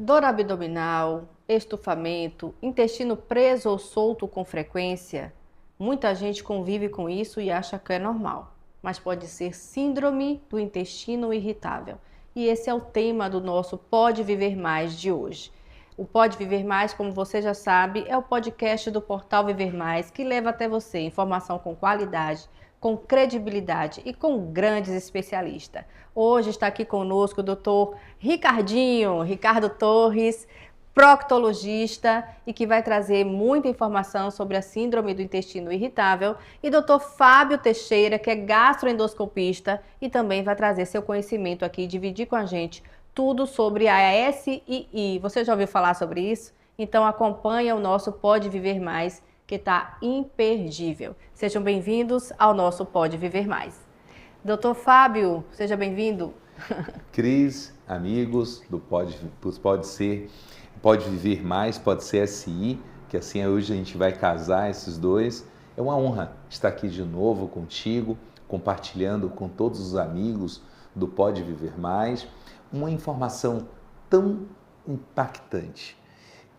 Dor abdominal, estufamento, intestino preso ou solto com frequência. Muita gente convive com isso e acha que é normal, mas pode ser síndrome do intestino irritável. E esse é o tema do nosso Pode Viver Mais de hoje. O Pode Viver Mais, como você já sabe, é o podcast do portal Viver Mais que leva até você informação com qualidade, com credibilidade e com grandes especialistas. Hoje está aqui conosco o Dr. Ricardo Torres, proctologista e que vai trazer muita informação sobre a síndrome do intestino irritável, e Dr. Fábio Teixeira, que é gastroendoscopista e também vai trazer seu conhecimento aqui e dividir com a gente tudo sobre a SII. Você já ouviu falar sobre isso? Então acompanha o nosso Pode Viver Mais, que está imperdível. Sejam bem-vindos ao nosso Pode Viver Mais. Doutor Fábio, seja bem-vindo. Cris, amigos do Pode Viver Mais, pode ser SI, que assim hoje a gente vai casar esses dois. É uma honra estar aqui de novo contigo, compartilhando com todos os amigos do Pode Viver Mais uma informação tão impactante.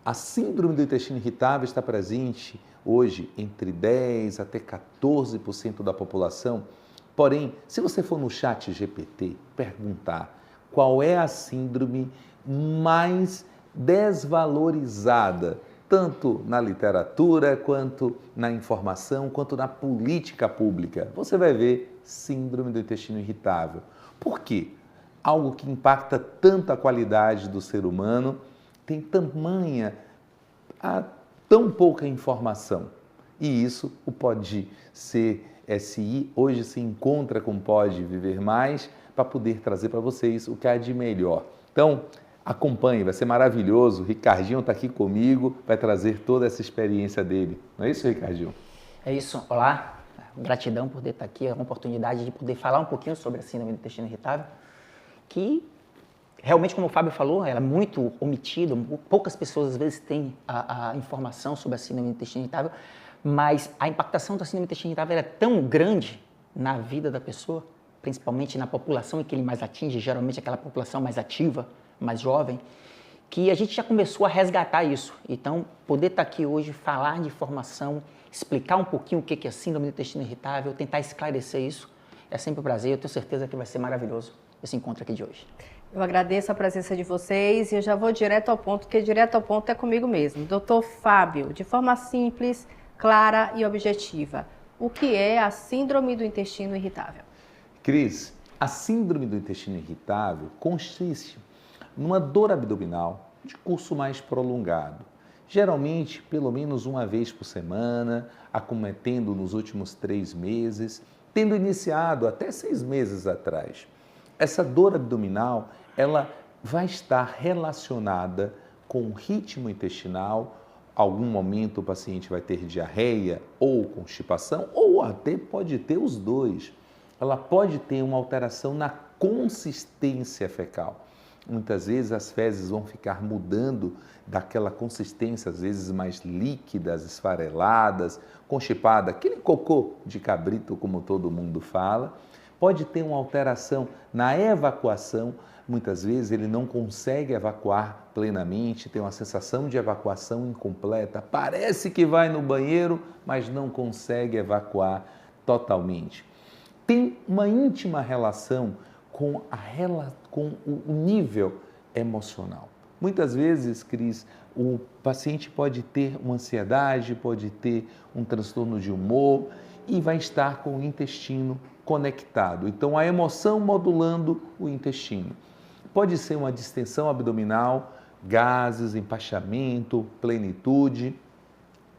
A síndrome do intestino irritável está presente hoje entre 10% até 14% da população. Porém, se você for no chat GPT perguntar qual é a síndrome mais desvalorizada, tanto na literatura, quanto na informação, quanto na política pública, você vai ver síndrome do intestino irritável. Por quê? Algo que impacta tanto a qualidade do ser humano, tem tão pouca informação. E isso, o Pode Ser SI, hoje se encontra com o Pode Viver Mais, para poder trazer para vocês o que há de melhor. Então, acompanhe, vai ser maravilhoso. O Ricardinho está aqui comigo, vai trazer toda essa experiência dele. Não é isso, Ricardinho? É isso. Olá, gratidão por poder estar aqui, é uma oportunidade de poder falar um pouquinho sobre a síndrome do intestino irritável, que realmente, como o Fábio falou, ela é muito omitida, poucas pessoas às vezes têm a informação sobre a síndrome do intestino irritável, mas a impactação da síndrome do intestino irritável é tão grande na vida da pessoa, principalmente na população em que ele mais atinge, geralmente aquela população mais ativa, mais jovem, que a gente já começou a resgatar isso. Então, poder estar aqui hoje, falar de informação, explicar um pouquinho o que é a síndrome do intestino irritável, tentar esclarecer isso, é sempre um prazer. Eu tenho certeza que vai ser maravilhoso esse encontro aqui de hoje. Eu agradeço a presença de vocês e eu já vou direto ao ponto, porque direto ao ponto é comigo mesmo. Doutor Fábio, de forma simples, clara e objetiva, o que é a síndrome do intestino irritável? Cris, a síndrome do intestino irritável consiste numa dor abdominal de curso mais prolongado, geralmente pelo menos uma vez por semana, acometendo nos últimos 3 meses, tendo iniciado até 6 meses atrás. Essa dor abdominal, ela vai estar relacionada com o ritmo intestinal. Algum momento o paciente vai ter diarreia ou constipação, ou até pode ter os dois. Ela pode ter uma alteração na consistência fecal. Muitas vezes as fezes vão ficar mudando daquela consistência, às vezes mais líquidas, esfareladas, constipada, aquele cocô de cabrito, como todo mundo fala. Pode ter uma alteração na evacuação, muitas vezes ele não consegue evacuar plenamente, tem uma sensação de evacuação incompleta, parece que vai no banheiro, mas não consegue evacuar totalmente. Tem uma íntima relação com o nível emocional. Muitas vezes, Cris, o paciente pode ter uma ansiedade, pode ter um transtorno de humor e vai estar com o intestino conectado. Então, a emoção modulando o intestino. Pode ser uma distensão abdominal, gases, empachamento, plenitude.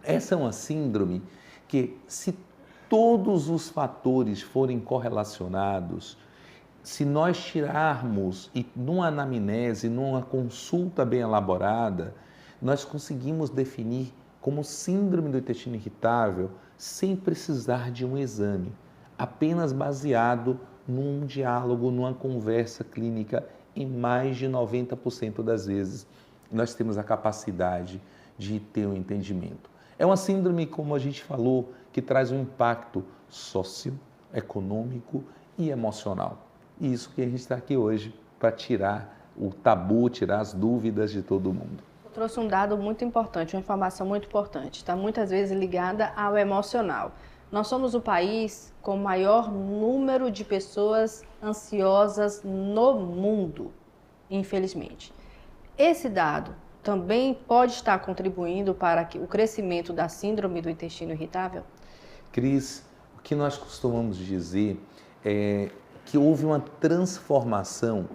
Essa é uma síndrome que, se todos os fatores forem correlacionados, se nós tirarmos e numa anamnese, numa consulta bem elaborada, nós conseguimos definir como síndrome do intestino irritável sem precisar de um exame, apenas baseado num diálogo, numa conversa clínica. Em mais de 90% das vezes, nós temos a capacidade de ter um entendimento. É uma síndrome, como a gente falou, que traz um impacto socioeconômico e emocional. E isso que a gente está aqui hoje para tirar o tabu, tirar as dúvidas de todo mundo. Eu trouxe um dado muito importante, uma informação muito importante, está muitas vezes ligada ao emocional. Nós somos o país com o maior número de pessoas ansiosas no mundo, infelizmente. Esse dado também pode estar contribuindo para o crescimento da síndrome do intestino irritável? Cris, o que nós costumamos dizer é que houve uma transformação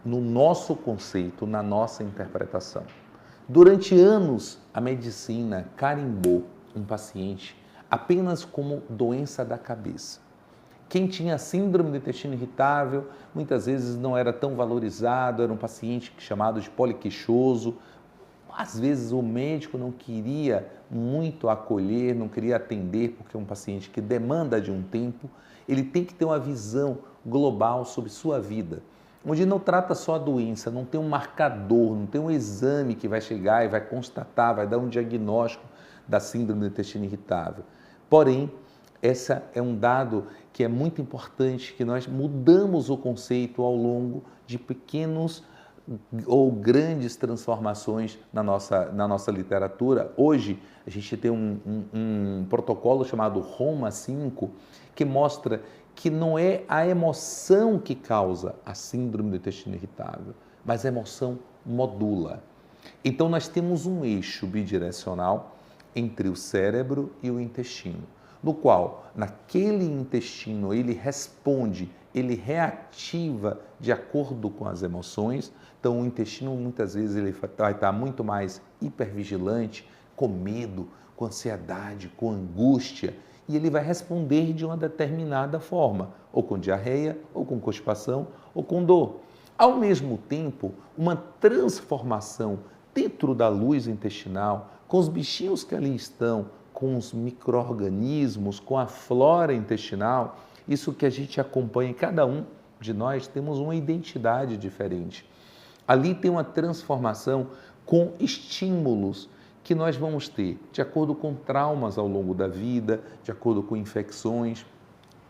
no nosso conceito, na nossa interpretação. Durante anos, a medicina carimbou um paciente apenas como doença da cabeça. Quem tinha síndrome do intestino irritável, muitas vezes não era tão valorizado, era um paciente chamado de poliqueixoso. Às vezes o médico não queria muito acolher, não queria atender, porque é um paciente que demanda de um tempo. Ele tem que ter uma visão global sobre sua vida, onde não trata só a doença, não tem um marcador, não tem um exame que vai chegar e vai constatar, vai dar um diagnóstico da síndrome do intestino irritável. Porém, esse é um dado que é muito importante, que nós mudamos o conceito ao longo de pequenos ou grandes transformações na nossa literatura. Hoje, a gente tem um protocolo chamado Roma 5, que mostra que não é a emoção que causa a síndrome do intestino irritável, mas a emoção modula. Então, nós temos um eixo bidirecional entre o cérebro e o intestino, no qual, naquele intestino, ele responde, ele reativa de acordo com as emoções. Então, o intestino, muitas vezes, ele vai estar muito mais hipervigilante, com medo, com ansiedade, com angústia, e ele vai responder de uma determinada forma, ou com diarreia, ou com constipação, ou com dor. Ao mesmo tempo, uma transformação dentro da luz intestinal, com os bichinhos que ali estão, com os micro-organismos, com a flora intestinal, isso que a gente acompanha, cada um de nós temos uma identidade diferente. Ali tem uma transformação com estímulos que nós vamos ter, de acordo com traumas ao longo da vida, de acordo com infecções.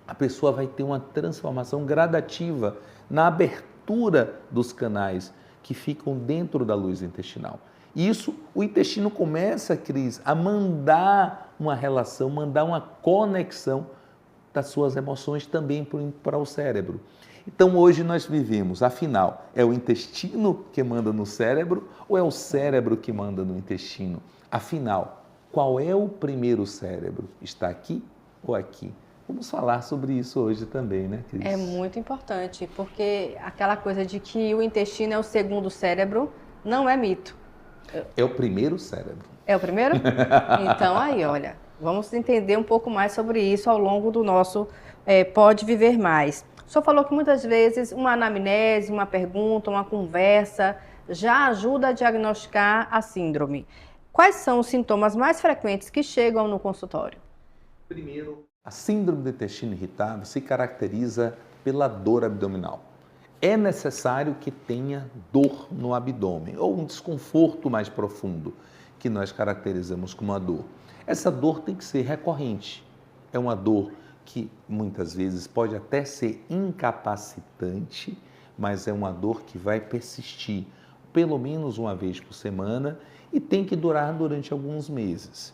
A pessoa vai ter uma transformação gradativa na abertura dos canais que ficam dentro da luz intestinal. Isso, o intestino começa, Cris, a mandar uma relação, mandar uma conexão das suas emoções também para o cérebro. Então, hoje nós vivemos, afinal, é o intestino que manda no cérebro ou é o cérebro que manda no intestino? Afinal, qual é o primeiro cérebro? Está aqui ou aqui? Vamos falar sobre isso hoje também, né, Cris? É muito importante, porque aquela coisa de que o intestino é o segundo cérebro não é mito. É o primeiro cérebro. É o primeiro? Então, aí, olha, vamos entender um pouco mais sobre isso ao longo do nosso Pode Viver Mais. O senhor falou que muitas vezes uma anamnese, uma pergunta, uma conversa já ajuda a diagnosticar a síndrome. Quais são os sintomas mais frequentes que chegam no consultório? Primeiro, a síndrome do intestino irritável se caracteriza pela dor abdominal. É necessário que tenha dor no abdômen ou um desconforto mais profundo, que nós caracterizamos como uma dor. Essa dor tem que ser recorrente. É uma dor que muitas vezes pode até ser incapacitante, mas é uma dor que vai persistir pelo menos uma vez por semana e tem que durar durante alguns meses.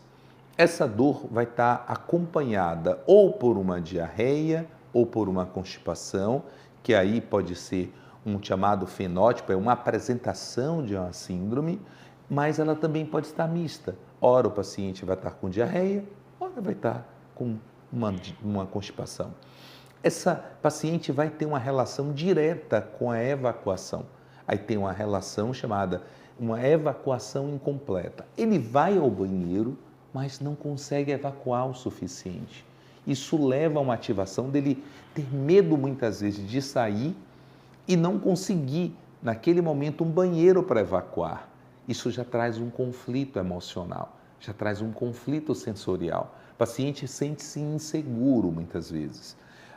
Essa dor vai estar acompanhada ou por uma diarreia ou por uma constipação, que aí pode ser um chamado fenótipo, é uma apresentação de uma síndrome, mas ela também pode estar mista. Ora o paciente vai estar com diarreia, ora vai estar com uma constipação. Essa paciente vai ter uma relação direta com a evacuação. Aí tem uma relação chamada uma evacuação incompleta. Ele vai ao banheiro, mas não consegue evacuar o suficiente. Isso leva a uma ativação dele ter medo muitas vezes de sair e não conseguir, naquele momento, um banheiro para evacuar. Isso já traz um conflito emocional, já traz um conflito sensorial. O paciente sente-se inseguro muitas vezes.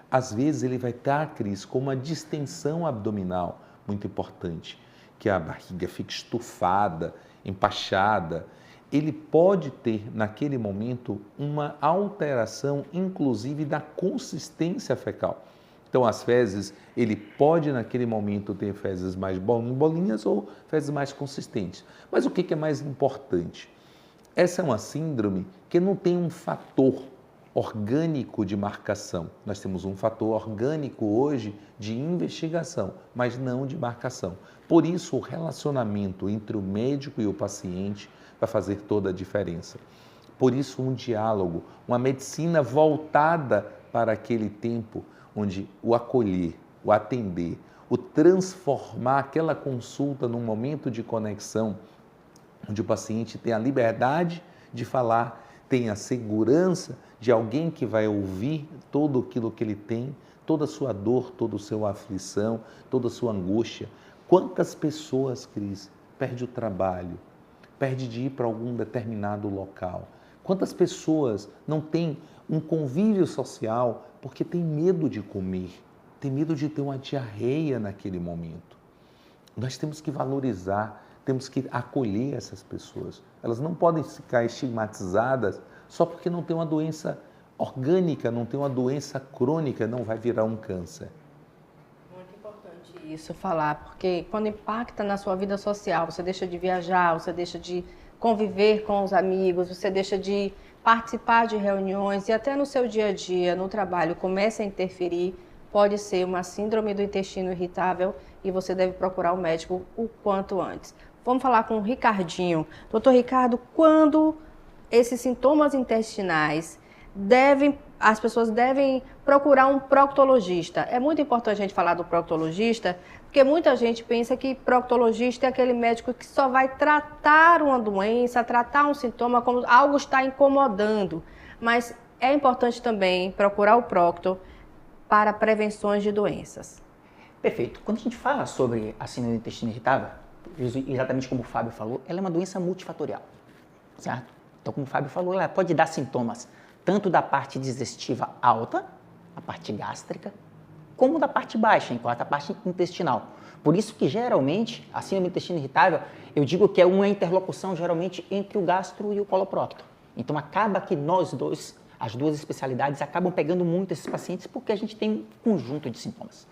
Às vezes ele vai estar, Cris, com uma distensão abdominal muito importante, que a barriga fica estufada, empachada. Ele pode ter, naquele momento, uma alteração, inclusive, da consistência fecal. Então, as fezes, ele pode naquele momento ter fezes mais bolinhas ou fezes mais consistentes. Mas o que é mais importante? Essa é uma síndrome que não tem um fator orgânico de marcação. Nós temos um fator orgânico hoje de investigação, mas não de marcação. Por isso, o relacionamento entre o médico e o paciente vai fazer toda a diferença. Por isso, um diálogo, uma medicina voltada para aquele tempo onde o acolher, o atender, o transformar aquela consulta num momento de conexão, onde o paciente tem a liberdade de falar, tem a segurança de alguém que vai ouvir todo aquilo que ele tem, toda a sua dor, toda a sua aflição, toda a sua angústia. Quantas pessoas, Cris, perde o trabalho, perde de ir para algum determinado local? Quantas pessoas não têm um convívio social porque tem medo de comer, tem medo de ter uma diarreia naquele momento? Nós temos que valorizar, temos que acolher essas pessoas. Elas não podem ficar estigmatizadas só porque não tem uma doença orgânica, não tem uma doença crônica, não vai virar um câncer. Muito importante isso falar, porque quando impacta na sua vida social, você deixa de viajar, você deixa de conviver com os amigos, você deixa de participar de reuniões e até no seu dia a dia, no trabalho, começa a interferir, pode ser uma síndrome do intestino irritável e você deve procurar o médico o quanto antes. Vamos falar com o Ricardinho. Doutor Ricardo, quando esses sintomas intestinais as pessoas devem procurar um proctologista? É muito importante a gente falar do proctologista, porque muita gente pensa que proctologista é aquele médico que só vai tratar uma doença, tratar um sintoma, como algo está incomodando. Mas é importante também procurar o procto para prevenções de doenças. Perfeito. Quando a gente fala sobre a síndrome do intestino irritável, exatamente como o Fábio falou, ela é uma doença multifatorial, certo? Então, como o Fábio falou, ela pode dar sintomas tanto da parte digestiva alta, a parte gástrica, como da parte baixa, enquanto a parte intestinal. Por isso que, geralmente, a síndrome do intestino irritável, eu digo que é uma interlocução, geralmente, entre o gastro e o coloprocto. Então, acaba que as duas especialidades, acabam pegando muito esses pacientes porque a gente tem um conjunto de sintomas.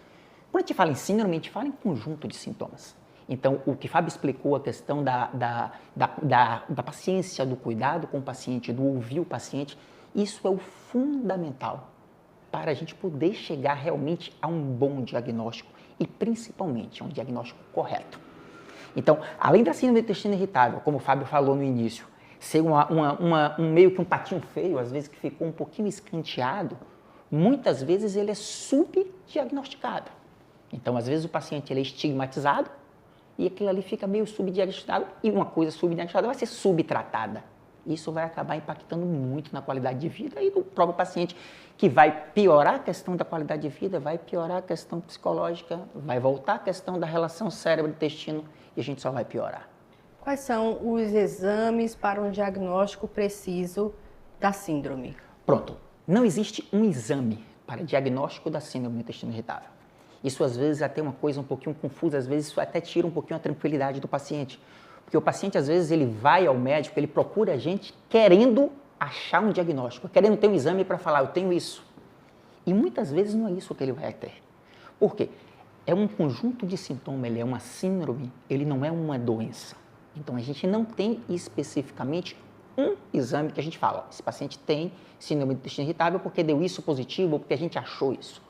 Quando a gente fala em síndrome, a gente fala em conjunto de sintomas. Então, o que Fábio explicou, a questão da paciência, do cuidado com o paciente, do ouvir o paciente, isso é o fundamental para a gente poder chegar realmente a um bom diagnóstico e, principalmente, a um diagnóstico correto. Então, além da síndrome do intestino irritável, como o Fábio falou no início, ser meio que um patinho feio, às vezes que ficou um pouquinho escanteado, muitas vezes ele é subdiagnosticado. Então, às vezes o paciente ele é estigmatizado e aquilo ali fica meio subdiagnosticado e uma coisa subdiagnosticada vai ser subtratada. Isso vai acabar impactando muito na qualidade de vida e do próprio paciente, que vai piorar a questão da qualidade de vida, vai piorar a questão psicológica, vai voltar a questão da relação cérebro-intestino e a gente só vai piorar. Quais são os exames para um diagnóstico preciso da síndrome? Pronto, não existe um exame para diagnóstico da síndrome do intestino irritável. Isso às vezes é até uma coisa um pouquinho confusa, às vezes isso até tira um pouquinho a tranquilidade do paciente. Porque o paciente às vezes ele vai ao médico, ele procura a gente querendo achar um diagnóstico, querendo ter um exame para falar, eu tenho isso. E muitas vezes não é isso que ele vai ter. Por quê? É um conjunto de sintomas, ele é uma síndrome, ele não é uma doença. Então a gente não tem especificamente um exame que a gente fala, esse paciente tem síndrome do intestino irritável porque deu isso positivo ou porque a gente achou isso.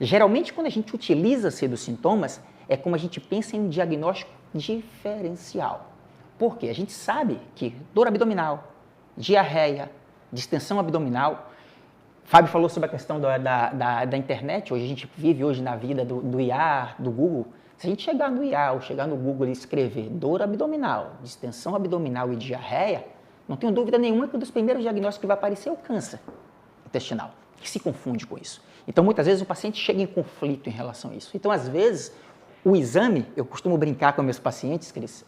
Geralmente, quando a gente utiliza-se dos sintomas, é como a gente pensa em um diagnóstico diferencial. Por quê? A gente sabe que dor abdominal, diarreia, distensão abdominal. Fábio falou sobre a questão da internet. Hoje a gente vive hoje na vida do IA, do Google. Se a gente chegar no IA ou chegar no Google e escrever dor abdominal, distensão abdominal e diarreia, não tenho dúvida nenhuma que um dos primeiros diagnósticos que vai aparecer é o câncer intestinal, que se confunde com isso. Então, muitas vezes o paciente chega em conflito em relação a isso. Então, às vezes, o exame, eu costumo brincar com meus pacientes, Cris,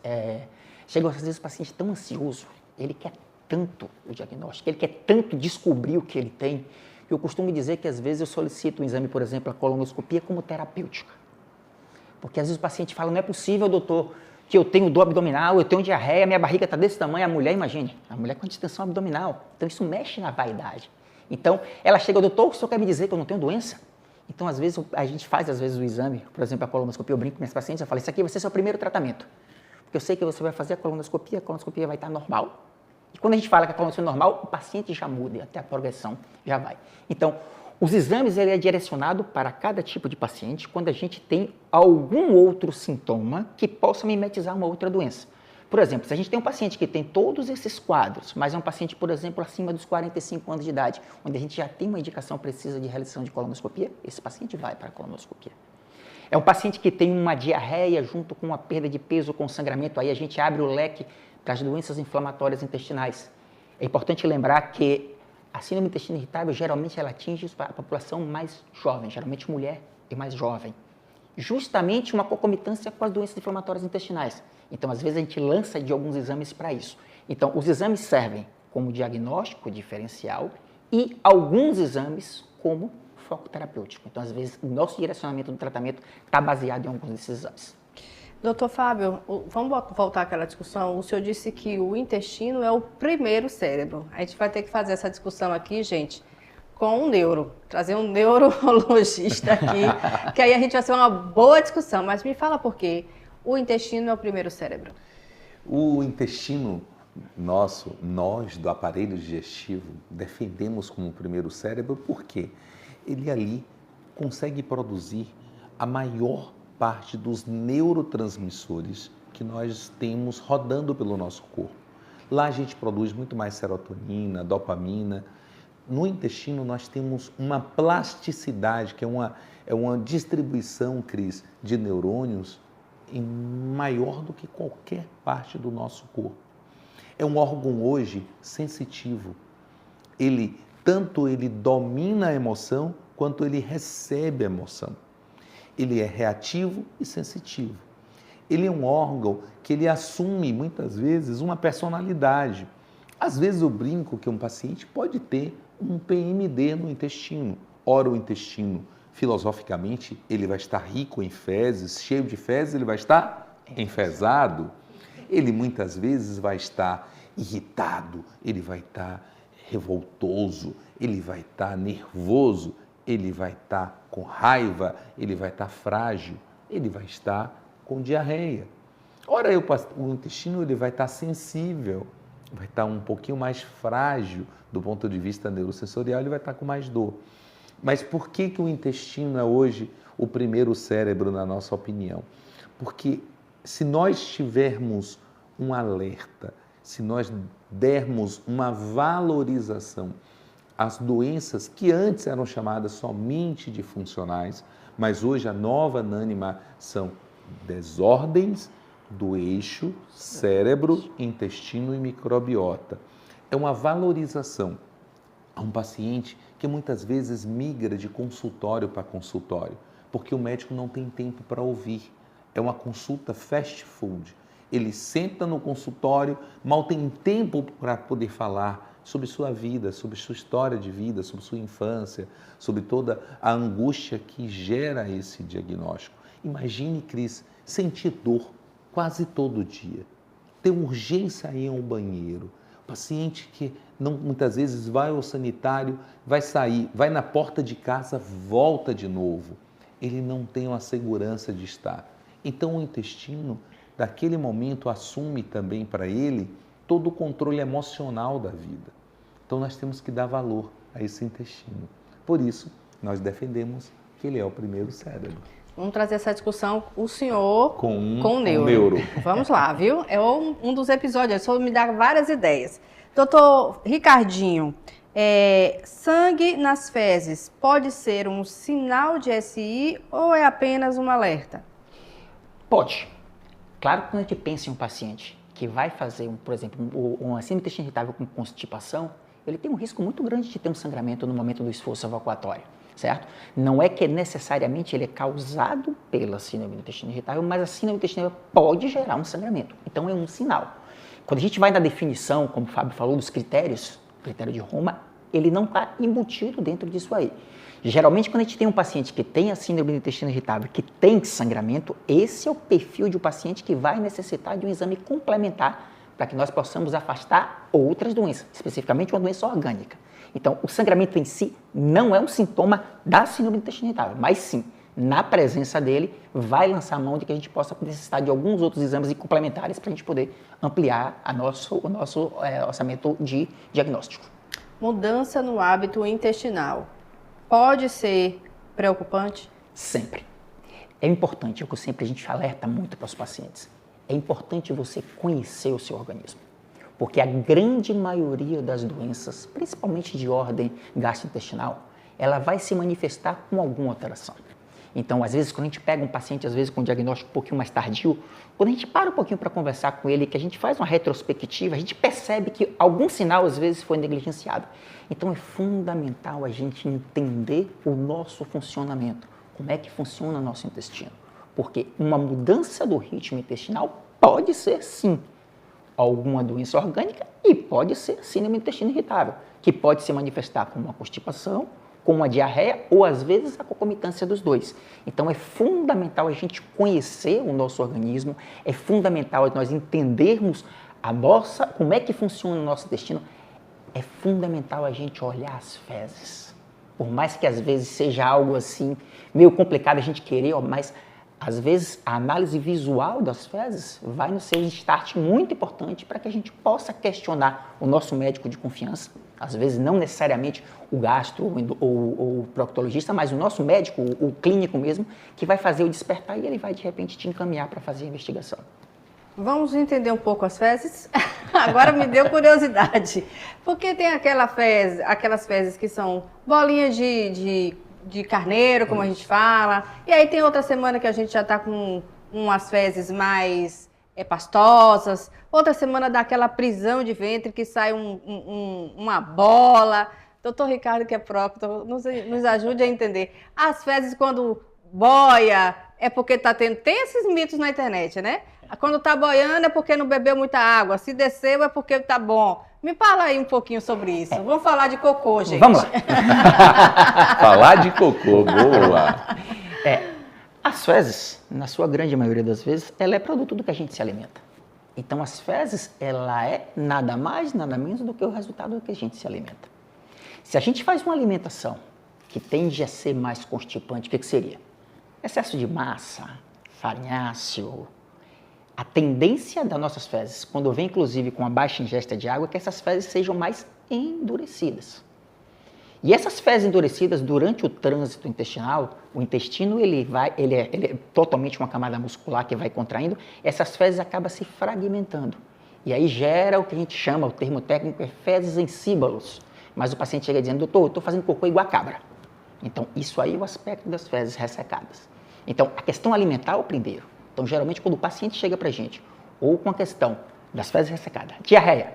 chega às vezes o paciente tão ansioso, ele quer tanto o diagnóstico, ele quer tanto descobrir o que ele tem, que eu costumo dizer que às vezes eu solicito um exame, por exemplo, a colonoscopia como terapêutica. Porque às vezes o paciente fala, não é possível, doutor, que eu tenho dor abdominal, eu tenho diarreia, minha barriga está desse tamanho, a mulher, imagine, a mulher com distensão abdominal. Então, isso mexe na vaidade. Então, ela chega, doutor, o senhor quer me dizer que eu não tenho doença? Então, às vezes, a gente faz, o exame, por exemplo, a colonoscopia, eu brinco com minhas pacientes, eu falo, isso aqui vai ser seu primeiro tratamento. Porque eu sei que você vai fazer a colonoscopia vai estar normal. E quando a gente fala que a colonoscopia é normal, o paciente já muda, até a progressão já vai. Então, os exames, ele é direcionado para cada tipo de paciente quando a gente tem algum outro sintoma que possa mimetizar uma outra doença. Por exemplo, se a gente tem um paciente que tem todos esses quadros, mas é um paciente, por exemplo, acima dos 45 anos de idade, onde a gente já tem uma indicação precisa de realização de colonoscopia, esse paciente vai para a colonoscopia. É um paciente que tem uma diarreia junto com uma perda de peso, com sangramento, aí a gente abre o leque para as doenças inflamatórias intestinais. É importante lembrar que a síndrome do intestino irritável, geralmente, ela atinge a população mais jovem, geralmente mulher e mais jovem. Justamente uma concomitância com as doenças inflamatórias intestinais. Então, às vezes, a gente lança de alguns exames para isso. Então, os exames servem como diagnóstico diferencial e alguns exames como foco terapêutico. Então, às vezes, o nosso direcionamento do tratamento está baseado em alguns desses exames. Doutor Fábio, vamos voltar àquela discussão. O senhor disse que o intestino é o primeiro cérebro. A gente vai ter que fazer essa discussão aqui, gente, com um neuro. Trazer um neurologista aqui, que aí a gente vai ter uma boa discussão. Mas me fala por quê. O intestino é o primeiro cérebro. O intestino nós do aparelho digestivo, defendemos como o primeiro cérebro porque ele ali consegue produzir a maior parte dos neurotransmissores que nós temos rodando pelo nosso corpo. Lá a gente produz muito mais serotonina, dopamina. No intestino nós temos uma plasticidade, que é uma distribuição, Cris, de neurônios maior do que qualquer parte do nosso corpo. É um órgão hoje sensitivo. Tanto ele domina a emoção, quanto ele recebe a emoção. Ele é reativo e sensitivo. Ele é um órgão que ele assume, muitas vezes, uma personalidade. Às vezes eu brinco que um paciente pode ter um PMD no intestino. Ora, o intestino, filosoficamente, ele vai estar rico em fezes, cheio de fezes, ele vai estar enfezado. Ele muitas vezes vai estar irritado, ele vai estar revoltoso, ele vai estar nervoso, ele vai estar com raiva, ele vai estar frágil, ele vai estar com diarreia. Ora, o intestino ele vai estar sensível, vai estar um pouquinho mais frágil do ponto de vista neurosensorial, ele vai estar com mais dor. Mas por que o intestino é hoje o primeiro cérebro, na nossa opinião? Porque se nós tivermos um alerta, se nós dermos uma valorização às doenças que antes eram chamadas somente de funcionais, mas hoje a nova anânima são desordens do eixo cérebro, intestino e microbiota. É uma valorização a um paciente que muitas vezes migra de consultório para consultório, porque o médico não tem tempo para ouvir. É uma consulta fast food. Ele senta no consultório, mal tem tempo para poder falar sobre sua vida, sobre sua história de vida, sobre sua infância, sobre toda a angústia que gera esse diagnóstico. Imagine, Cris, sentir dor quase todo dia, ter urgência em ir ao banheiro, paciente que muitas vezes vai ao sanitário, vai sair, vai na porta de casa, volta de novo. Ele não tem uma segurança de estar. Então o intestino, naquele momento, assume também para ele todo o controle emocional da vida. Então nós temos que dar valor a esse intestino. Por isso, nós defendemos que ele é o primeiro cérebro. Vamos trazer essa discussão, o senhor com o neuro. neuro. Vamos lá, viu? É um dos episódios, só me dá várias ideias. Doutor Ricardinho, sangue nas fezes pode ser um sinal de SI ou é apenas um alerta? Pode. Claro que quando a gente pensa em um paciente que vai fazer, por exemplo, uma síndrome intestinal irritável com constipação, ele tem um risco muito grande de ter um sangramento no momento do esforço evacuatório, certo? Não é que necessariamente ele é causado pela síndrome do intestino irritável, mas a síndrome do intestino irritável pode gerar um sangramento. Então é um sinal. Quando a gente vai na definição, como o Fábio falou, dos critérios, o critério de Roma, ele não está embutido dentro disso aí. Geralmente, quando a gente tem um paciente que tem a síndrome do intestino irritável, que tem sangramento, esse é o perfil de um paciente que vai necessitar de um exame complementar para que nós possamos afastar outras doenças, especificamente uma doença orgânica. Então, o sangramento em si não é um sintoma da síndrome do intestino irritável, mas sim, na presença dele, vai lançar a mão de que a gente possa necessitar de alguns outros exames complementares para a gente poder ampliar o nosso orçamento de diagnóstico. Mudança no hábito intestinal pode ser preocupante? Sempre. É importante, é o que sempre a gente alerta muito para os pacientes. É importante você conhecer o seu organismo, porque a grande maioria das doenças, principalmente de ordem gastrointestinal, ela vai se manifestar com alguma alteração. Então, às vezes, quando a gente pega um paciente, às vezes com um diagnóstico um pouquinho mais tardio, quando a gente para um pouquinho para conversar com ele, que a gente faz uma retrospectiva, a gente percebe que algum sinal, às vezes, foi negligenciado. Então, é fundamental a gente entender o nosso funcionamento, como é que funciona o nosso intestino. Porque uma mudança do ritmo intestinal pode ser, sim, alguma doença orgânica e pode ser síndrome do intestino irritável, que pode se manifestar como uma constipação, com uma diarreia ou, às vezes, a concomitância dos dois. Então, é fundamental a gente conhecer o nosso organismo, é fundamental nós entendermos como é que funciona o nosso intestino, é fundamental a gente olhar as fezes. Por mais que, às vezes, seja algo assim, meio complicado a gente querer, mas, às vezes, a análise visual das fezes vai nos ser um start muito importante para que a gente possa questionar o nosso médico de confiança. Às vezes, não necessariamente o gastro ou o proctologista, mas o nosso médico, o clínico mesmo, que vai fazer o despertar e ele vai, de repente, te encaminhar para fazer a investigação. Vamos entender um pouco as fezes? Agora me deu curiosidade. Porque tem aquelas fezes que são bolinhas de carneiro, como a gente fala. E aí tem outra semana que a gente já está com umas fezes mais pastosas. Outra semana dá aquela prisão de ventre que sai uma bola. Doutor Ricardo, que é procto, nos ajude a entender. As fezes, quando boia, é porque está tendo... Tem esses mitos na internet, né? Quando está boiando é porque não bebeu muita água. Se desceu é porque está bom. Me fala aí um pouquinho sobre isso. Vamos falar de cocô, gente. Vamos lá. Falar de cocô, boa. As fezes, na sua grande maioria das vezes, ela é produto do que a gente se alimenta. Então, as fezes, ela é nada mais, nada menos do que o resultado do que a gente se alimenta. Se a gente faz uma alimentação que tende a ser mais constipante, o que seria? Excesso de massa, farinháceo. A tendência das nossas fezes, quando vem inclusive com a baixa ingesta de água, é que essas fezes sejam mais endurecidas. E essas fezes endurecidas, durante o trânsito intestinal, o intestino ele é totalmente uma camada muscular que vai contraindo, essas fezes acabam se fragmentando. E aí gera o que a gente chama, o termo técnico é fezes ensíbalos. Mas o paciente chega dizendo, doutor, eu estou fazendo cocô igual a cabra. Então, isso aí é o aspecto das fezes ressecadas. Então, a questão alimentar é o primeiro. Então, geralmente, quando o paciente chega para a gente, ou com a questão das fezes ressecadas, diarreia,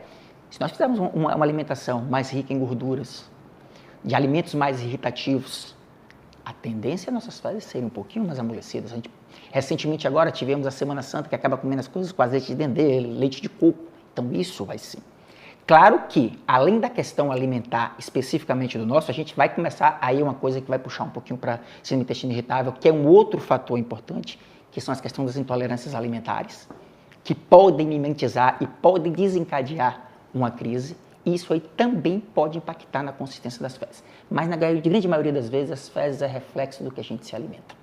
se nós fizermos uma alimentação mais rica em gorduras, de alimentos mais irritativos, a tendência é nossas fezes serem um pouquinho mais amolecidas. Recentemente, agora, tivemos a Semana Santa, que acaba comendo as coisas com azeite de dendê, leite de coco. Então, isso vai sim. Claro que, além da questão alimentar especificamente do nosso, a gente vai começar aí uma coisa que vai puxar um pouquinho para síndrome do intestino irritável, que é um outro fator importante, que são as questões das intolerâncias alimentares, que podem mimetizar e podem desencadear uma crise. E isso aí também pode impactar na consistência das fezes. Mas na grande maioria das vezes, as fezes é reflexo do que a gente se alimenta.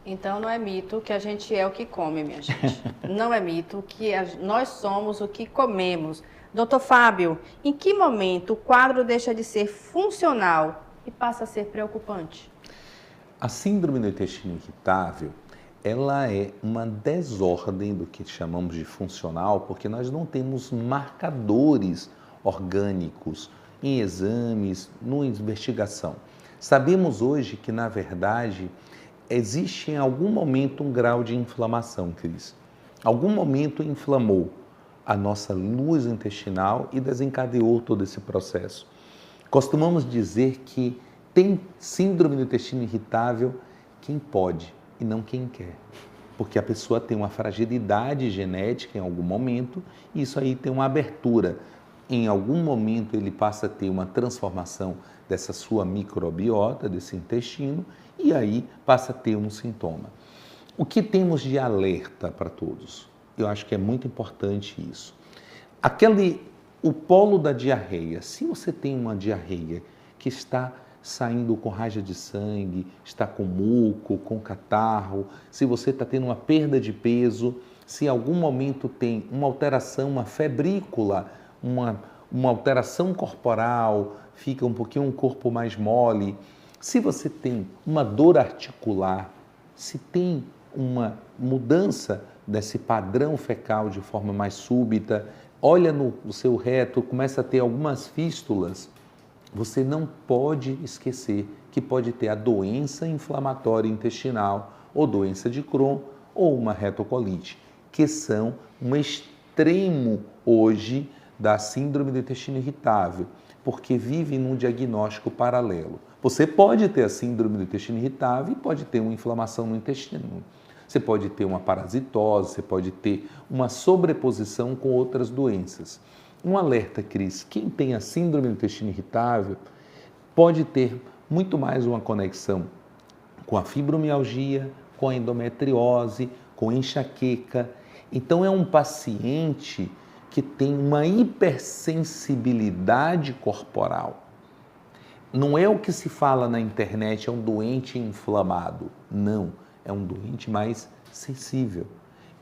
Então não é mito que a gente é o que come, minha gente. Não é mito que nós somos o que comemos. Doutor Fábio, em que momento o quadro deixa de ser funcional e passa a ser preocupante? A síndrome do intestino irritável, ela é uma desordem do que chamamos de funcional, porque nós não temos marcadores orgânicos em exames, numa investigação. Sabemos hoje que, na verdade, existe em algum momento um grau de inflamação, Cris. Algum momento inflamou a nossa luz intestinal e desencadeou todo esse processo. Costumamos dizer que tem síndrome do intestino irritável quem pode e não quem quer, porque a pessoa tem uma fragilidade genética em algum momento e isso aí tem uma abertura. Em algum momento ele passa a ter uma transformação dessa sua microbiota, desse intestino, e aí passa a ter um sintoma. O que temos de alerta para todos? Eu acho que é muito importante isso. o polo da diarreia. Se você tem uma diarreia que está saindo com raja de sangue, está com muco, com catarro, se você está tendo uma perda de peso, se em algum momento tem uma alteração, uma febrícula, uma alteração corporal, fica um pouquinho um corpo mais mole, se você tem uma dor articular, se tem uma mudança desse padrão fecal de forma mais súbita, olha no seu reto, começa a ter algumas fístulas, você não pode esquecer que pode ter a doença inflamatória intestinal, ou doença de Crohn, ou uma retocolite, que são um extremo hoje da síndrome do intestino irritável, porque vive num diagnóstico paralelo. Você pode ter a síndrome do intestino irritável e pode ter uma inflamação no intestino. Você pode ter uma parasitose, você pode ter uma sobreposição com outras doenças. Um alerta, Cris, quem tem a síndrome do intestino irritável pode ter muito mais uma conexão com a fibromialgia, com a endometriose, com enxaqueca. Então é um paciente que tem uma hipersensibilidade corporal. Não é o que se fala na internet, é um doente inflamado. Não, é um doente mais sensível.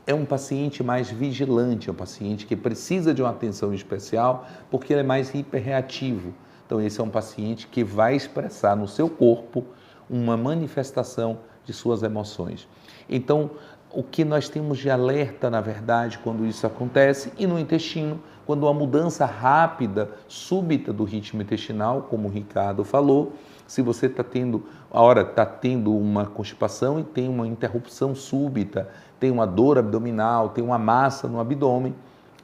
É um paciente mais vigilante, é um paciente que precisa de uma atenção especial porque ele é mais hiperreativo. Então esse é um paciente que vai expressar no seu corpo uma manifestação de suas emoções. Então, o que nós temos de alerta, na verdade, quando isso acontece, e no intestino, quando uma mudança rápida, súbita do ritmo intestinal, como o Ricardo falou, se você está tendo uma constipação e tem uma interrupção súbita, tem uma dor abdominal, tem uma massa no abdômen,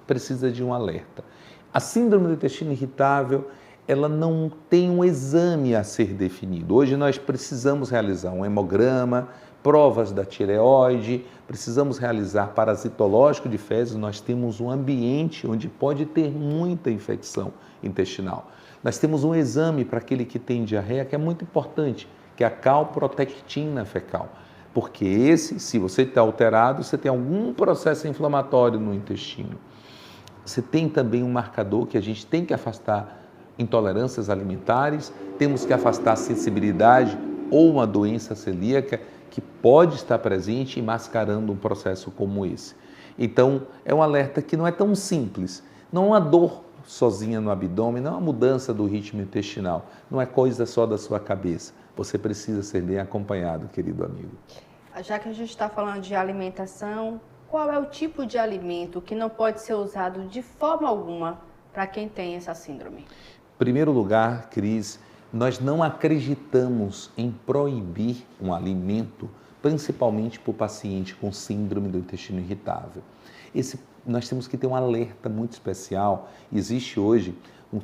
precisa de um alerta. A síndrome do intestino irritável, ela não tem um exame a ser definido. Hoje nós precisamos realizar um hemograma, provas da tireoide, precisamos realizar parasitológico de fezes, nós temos um ambiente onde pode ter muita infecção intestinal. Nós temos um exame para aquele que tem diarreia que é muito importante, que é a calprotectina fecal, porque esse, se você está alterado, você tem algum processo inflamatório no intestino. Você tem também um marcador que a gente tem que afastar intolerâncias alimentares, temos que afastar a sensibilidade ou uma doença celíaca que pode estar presente e mascarando um processo como esse. Então, é um alerta que não é tão simples, não é uma dor sozinha no abdômen, não é uma mudança do ritmo intestinal, não é coisa só da sua cabeça. Você precisa ser bem acompanhado, querido amigo. Já que a gente está falando de alimentação, qual é o tipo de alimento que não pode ser usado de forma alguma para quem tem essa síndrome? Em primeiro lugar, Cris, nós não acreditamos em proibir um alimento, principalmente para o paciente com síndrome do intestino irritável. Nós temos que ter um alerta muito especial. Existe hoje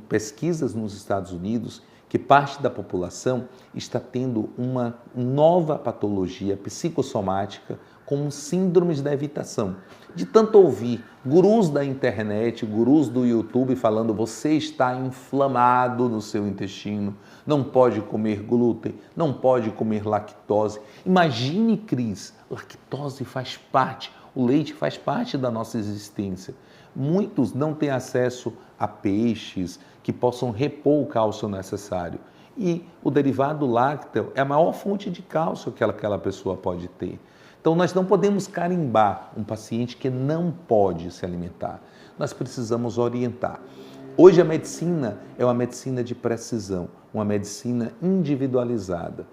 pesquisas nos Estados Unidos que parte da população está tendo uma nova patologia psicossomática como síndromes da evitação. De tanto ouvir gurus da internet, gurus do YouTube falando você está inflamado no seu intestino, não pode comer glúten, não pode comer lactose. Imagine, Cris, lactose faz parte, o leite faz parte da nossa existência. Muitos não têm acesso a peixes que possam repor o cálcio necessário. E o derivado lácteo é a maior fonte de cálcio que aquela pessoa pode ter. Então, nós não podemos carimbar um paciente que não pode se alimentar. Nós precisamos orientar. Hoje a medicina é uma medicina de precisão, uma medicina individualizada.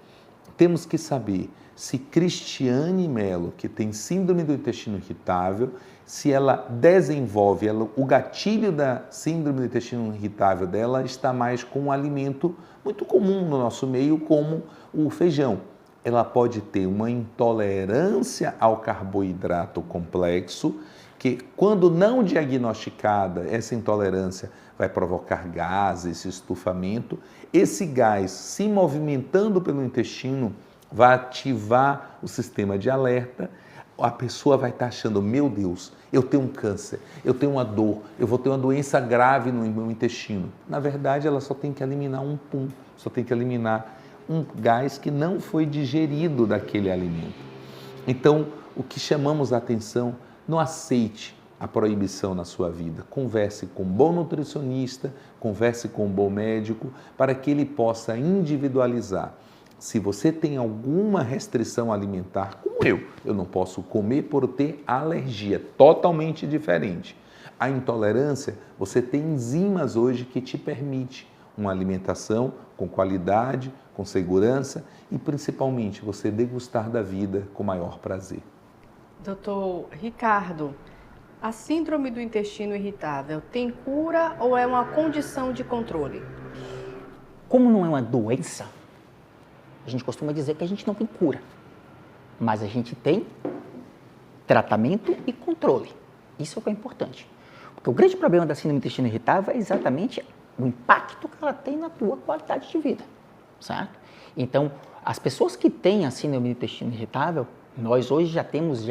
Temos que saber se Cristiane Mello, que tem síndrome do intestino irritável, se ela desenvolve, o gatilho da síndrome do intestino irritável dela está mais com um alimento muito comum no nosso meio, como o feijão. Ela pode ter uma intolerância ao carboidrato complexo, que quando não diagnosticada, essa intolerância vai provocar gases, estufamento. Esse gás se movimentando pelo intestino vai ativar o sistema de alerta. A pessoa vai estar achando, meu Deus, eu tenho um câncer, eu tenho uma dor, eu vou ter uma doença grave no meu intestino. Na verdade, ela só tem que eliminar um pum, só tem que eliminar um gás que não foi digerido daquele alimento. Então, o que chamamos a atenção, não aceite a proibição na sua vida. Converse com um bom nutricionista, converse com um bom médico, para que ele possa individualizar. Se você tem alguma restrição alimentar, como eu não posso comer por ter alergia, totalmente diferente. A intolerância, você tem enzimas hoje que te permite uma alimentação com qualidade, com segurança e principalmente você degustar da vida com maior prazer. Doutor Ricardo, a síndrome do intestino irritável tem cura ou é uma condição de controle? Como não é uma doença, a gente costuma dizer que a gente não tem cura, mas a gente tem tratamento e controle. Isso é o que é importante. Porque o grande problema da síndrome do intestino irritável é exatamente o impacto que ela tem na tua qualidade de vida, certo? Então, as pessoas que têm a síndrome do intestino irritável, nós hoje já temos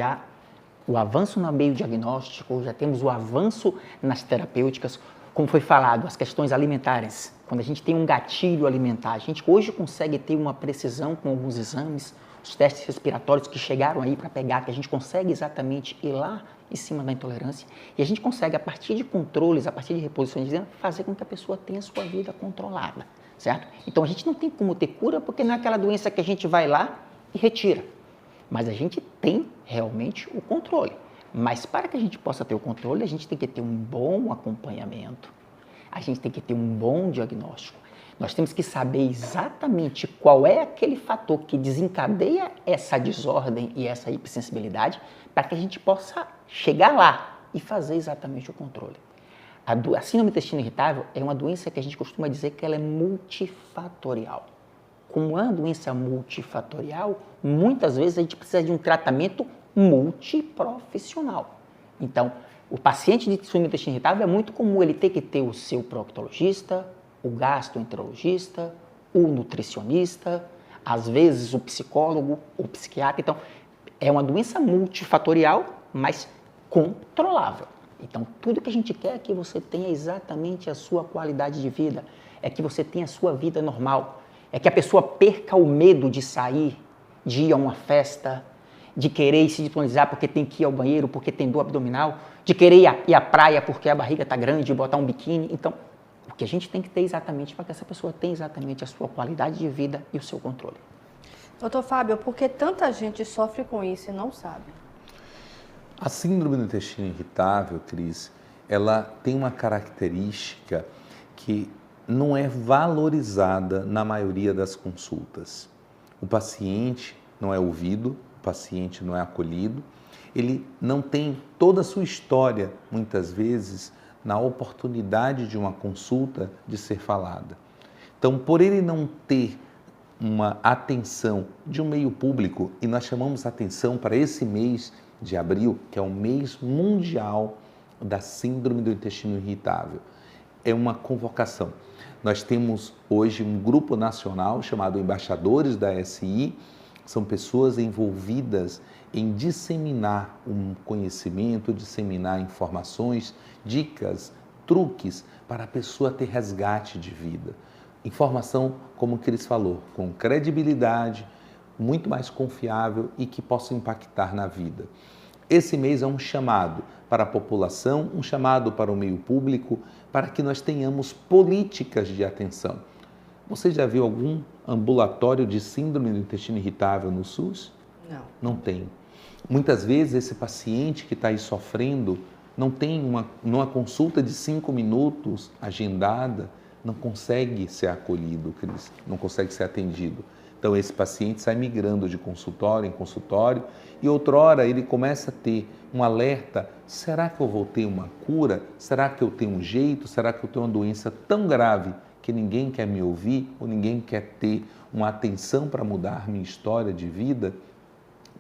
o avanço no meio diagnóstico, já temos o avanço nas terapêuticas, como foi falado, as questões alimentares. Quando a gente tem um gatilho alimentar, a gente hoje consegue ter uma precisão com alguns exames, os testes respiratórios que chegaram aí para pegar, que a gente consegue exatamente ir lá em cima da intolerância e a gente consegue, a partir de controles, a partir de reposições, fazer com que a pessoa tenha a sua vida controlada, certo? Então a gente não tem como ter cura porque não é aquela doença que a gente vai lá e retira, mas a gente tem realmente o controle. Mas para que a gente possa ter o controle, a gente tem que ter um bom acompanhamento, a gente tem que ter um bom diagnóstico. Nós temos que saber exatamente qual é aquele fator que desencadeia essa desordem e essa hipersensibilidade para que a gente possa chegar lá e fazer exatamente o controle. A síndrome do intestino irritável é uma doença que a gente costuma dizer que ela é multifatorial. Como é uma doença multifatorial, muitas vezes a gente precisa de um tratamento multiprofissional. Então, o paciente de síndrome do intestino irritável é muito comum ele ter que ter o seu proctologista, o gastroenterologista, o nutricionista, às vezes o psicólogo, o psiquiatra. Então, é uma doença multifatorial, mas controlável. Então, tudo que a gente quer é que você tenha exatamente a sua qualidade de vida, é que você tenha a sua vida normal, é que a pessoa perca o medo de sair, de ir a uma festa, de querer se disponibilizar porque tem que ir ao banheiro, porque tem dor abdominal, de querer ir à praia porque a barriga está grande e botar um biquíni. Então, o que a gente tem que ter exatamente para que essa pessoa tenha exatamente a sua qualidade de vida e o seu controle. Doutor Fábio, por que tanta gente sofre com isso e não sabe? A síndrome do intestino irritável, Cris, ela tem uma característica que não é valorizada na maioria das consultas. O paciente não é ouvido, o paciente não é acolhido, ele não tem toda a sua história, muitas vezes, na oportunidade de uma consulta de ser falada. Então, por ele não ter uma atenção de um meio público, e nós chamamos atenção para esse mês de abril, que é o mês mundial da síndrome do intestino irritável. É uma convocação. Nós temos hoje um grupo nacional chamado Embaixadores da SI, são pessoas envolvidas em disseminar um conhecimento, disseminar informações, dicas, truques para a pessoa ter resgate de vida. Informação, como o Cris falou, com credibilidade, muito mais confiável e que possa impactar na vida. Esse mês é um chamado para a população, um chamado para o meio público, para que nós tenhamos políticas de atenção. Você já viu algum ambulatório de síndrome do intestino irritável no SUS? Não. Não tem. Muitas vezes esse paciente que está aí sofrendo não tem numa consulta de 5 minutos agendada, não consegue ser acolhido, Cris, não consegue ser atendido. Então esse paciente sai migrando de consultório em consultório e outrora ele começa a ter um alerta, será que eu vou ter uma cura? Será que eu tenho um jeito? Será que eu tenho uma doença tão grave que ninguém quer me ouvir ou ninguém quer ter uma atenção para mudar minha história de vida?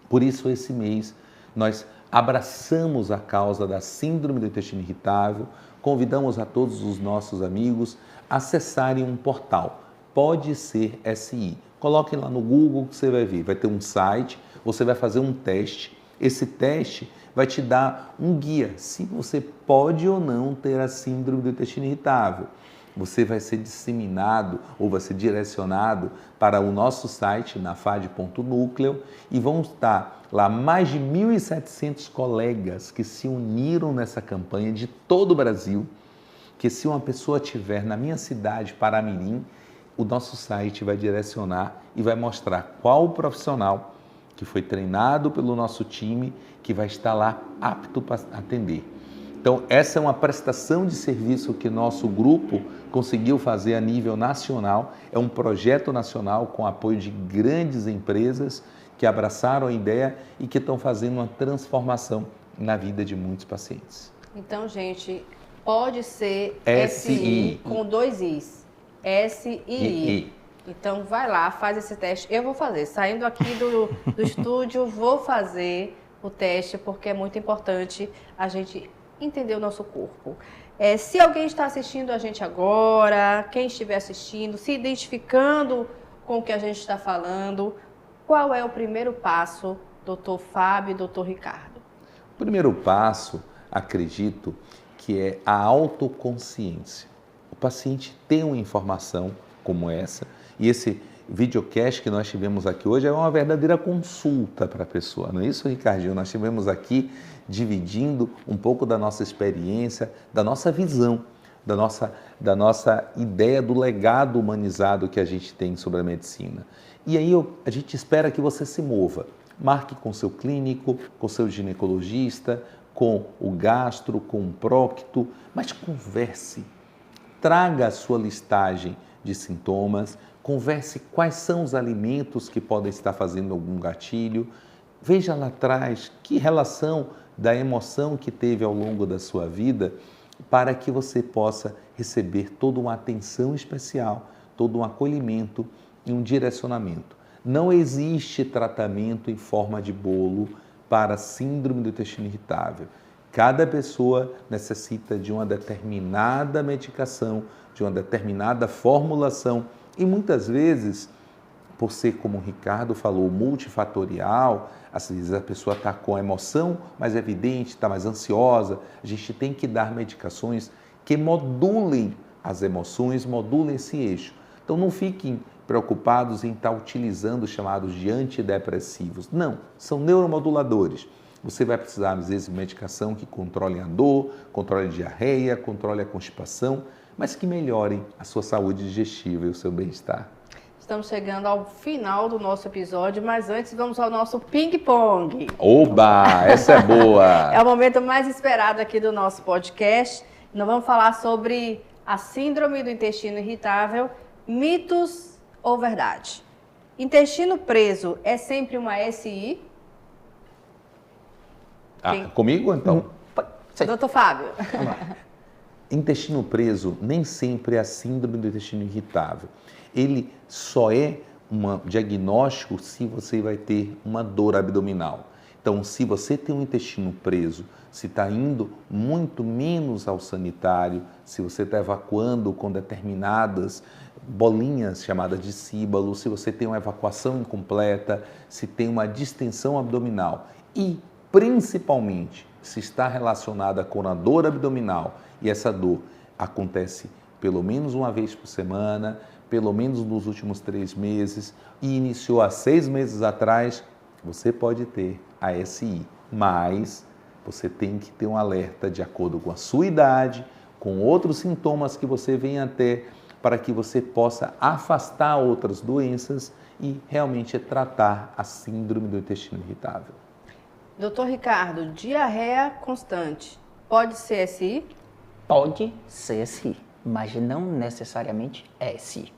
Por isso esse mês nós abraçamos a causa da síndrome do intestino irritável, convidamos a todos os nossos amigos a acessarem um portal, Pode Ser SI. Coloquem lá no Google que você vai ver, vai ter um site, você vai fazer um teste. Esse teste vai te dar um guia se você pode ou não ter a síndrome do intestino irritável. você vai ser disseminado ou vai ser direcionado para o nosso site, nafad.núcleo, e vão estar lá mais de 1.700 colegas que se uniram nessa campanha de todo o Brasil, que se uma pessoa estiver na minha cidade, Paramirim, o nosso site vai direcionar e vai mostrar qual o profissional que foi treinado pelo nosso time que vai estar lá apto para atender. Então, essa é uma prestação de serviço que nosso grupo conseguiu fazer a nível nacional. É um projeto nacional com apoio de grandes empresas que abraçaram a ideia e que estão fazendo uma transformação na vida de muitos pacientes. Então, gente, pode ser SI com 2 Is. SI. Então, vai lá, faz esse teste. Eu vou fazer. Saindo aqui do estúdio, vou fazer o teste, porque é muito importante a gente entender o nosso corpo. Se alguém está assistindo a gente agora, quem estiver assistindo, se identificando com o que a gente está falando, qual é o primeiro passo, doutor Fábio e doutor Ricardo? O primeiro passo, acredito, que é a autoconsciência. O paciente tem uma informação como essa, e esse videocast que nós tivemos aqui hoje é uma verdadeira consulta para a pessoa, não é isso, Ricardinho? Nós tivemos aqui dividindo um pouco da nossa experiência, da nossa visão, da nossa ideia do legado humanizado que a gente tem sobre a medicina. E aí a gente espera que você se mova. Marque com seu clínico, com seu ginecologista, com o gastro, com o prócto, mas converse. Traga a sua listagem de sintomas, converse quais são os alimentos que podem estar fazendo algum gatilho. Veja lá atrás que relação da emoção que teve ao longo da sua vida para que você possa receber toda uma atenção especial, todo um acolhimento e um direcionamento. Não existe tratamento em forma de bolo para síndrome do intestino irritável. Cada pessoa necessita de uma determinada medicação, de uma determinada formulação e muitas vezes, por ser, como o Ricardo falou, multifatorial, às vezes a pessoa está com a emoção mais evidente, está mais ansiosa, a gente tem que dar medicações que modulem as emoções, modulem esse eixo. Então não fiquem preocupados em estar utilizando os chamados de antidepressivos. Não, são neuromoduladores. Você vai precisar, às vezes, de medicação que controle a dor, controle a diarreia, controle a constipação, mas que melhorem a sua saúde digestiva e o seu bem-estar. Estamos chegando ao final do nosso episódio, mas antes vamos ao nosso ping-pong. Oba, essa é boa! É o momento mais esperado aqui do nosso podcast. Nós vamos falar sobre a síndrome do intestino irritável, mitos ou verdade. Intestino preso é sempre uma SI? Comigo, então? Doutor Fábio. Intestino preso nem sempre é a síndrome do intestino irritável. Ele só é um diagnóstico se você vai ter uma dor abdominal. Então, se você tem um intestino preso, se está indo muito menos ao sanitário, se você está evacuando com determinadas bolinhas chamadas de síbalo, se você tem uma evacuação incompleta, se tem uma distensão abdominal e, principalmente, se está relacionada com a dor abdominal e essa dor acontece pelo menos uma vez por semana, pelo menos nos últimos 3 meses e iniciou há 6 meses atrás, você pode ter a SI, mas você tem que ter um alerta de acordo com a sua idade, com outros sintomas que você venha a ter, para que você possa afastar outras doenças e realmente tratar a síndrome do intestino irritável. Doutor Ricardo, diarreia constante, pode ser SI? Pode ser SI, mas não necessariamente é SI.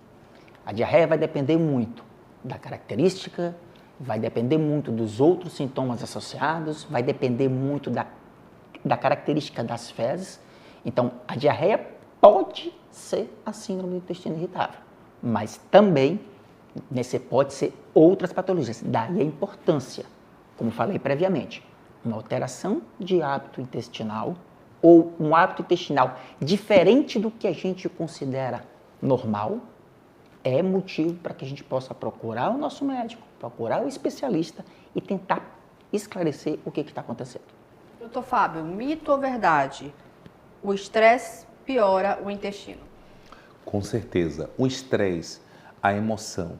A diarreia vai depender muito da característica, vai depender muito dos outros sintomas associados, vai depender muito da característica das fezes. Então, a diarreia pode ser a síndrome do intestino irritável, mas também pode ser outras patologias. Daí a importância, como falei previamente, uma alteração de hábito intestinal ou um hábito intestinal diferente do que a gente considera normal, é motivo para que a gente possa procurar o nosso médico, procurar o especialista e tentar esclarecer o que está acontecendo. Doutor Fábio, mito ou verdade? O estresse piora o intestino? Com certeza. O estresse, a emoção,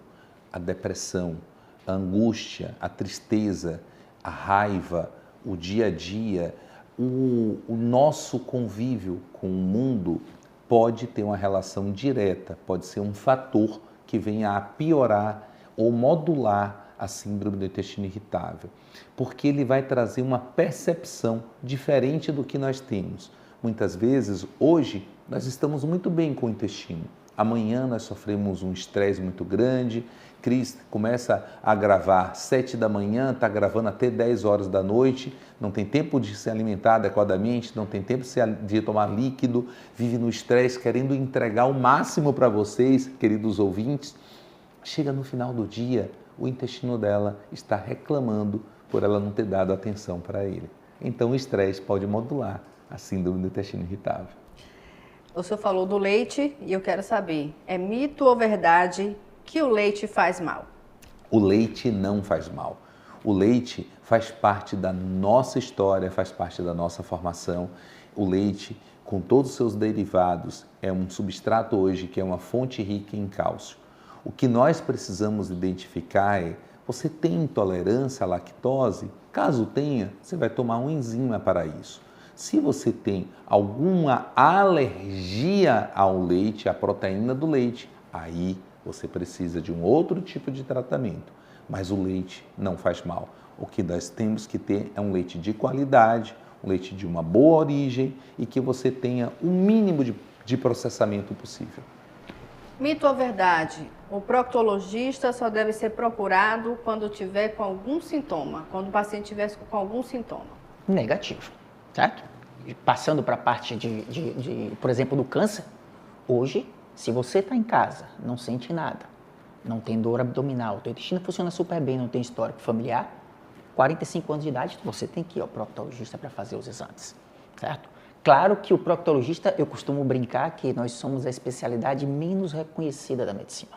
a depressão, a angústia, a tristeza, a raiva, o dia a dia, o nosso convívio com o mundo pode ter uma relação direta, pode ser um fator que venha a piorar ou modular a síndrome do intestino irritável, porque ele vai trazer uma percepção diferente do que nós temos. Muitas vezes, hoje, nós estamos muito bem com o intestino. Amanhã nós sofremos um estresse muito grande, Cris começa a gravar 7 da manhã, está gravando até 10 horas da noite, não tem tempo de se alimentar adequadamente, não tem tempo de tomar líquido, vive no estresse, querendo entregar o máximo para vocês, queridos ouvintes. Chega no final do dia, o intestino dela está reclamando por ela não ter dado atenção para ele. Então o estresse pode modular a síndrome do intestino irritável. O senhor falou do leite e eu quero saber, é mito ou verdade que o leite faz mal? O leite não faz mal. O leite faz parte da nossa história, faz parte da nossa formação. O leite, com todos os seus derivados, é um substrato hoje que é uma fonte rica em cálcio. O que nós precisamos identificar é, você tem intolerância à lactose? Caso tenha, você vai tomar uma enzima para isso. Se você tem alguma alergia ao leite, à proteína do leite, aí você precisa de um outro tipo de tratamento. Mas o leite não faz mal. O que nós temos que ter é um leite de qualidade, um leite de uma boa origem e que você tenha o mínimo de processamento possível. Mito ou verdade? O proctologista só deve ser procurado quando tiver com algum sintoma, quando o paciente tiver com algum sintoma. Negativo, certo? Passando para a parte por exemplo, do câncer, hoje, se você está em casa, não sente nada, não tem dor abdominal, teu intestino funciona super bem, não tem histórico familiar, 45 anos de idade, você tem que ir ao proctologista para fazer os exames, certo? Claro que o proctologista, eu costumo brincar que nós somos a especialidade menos reconhecida da medicina.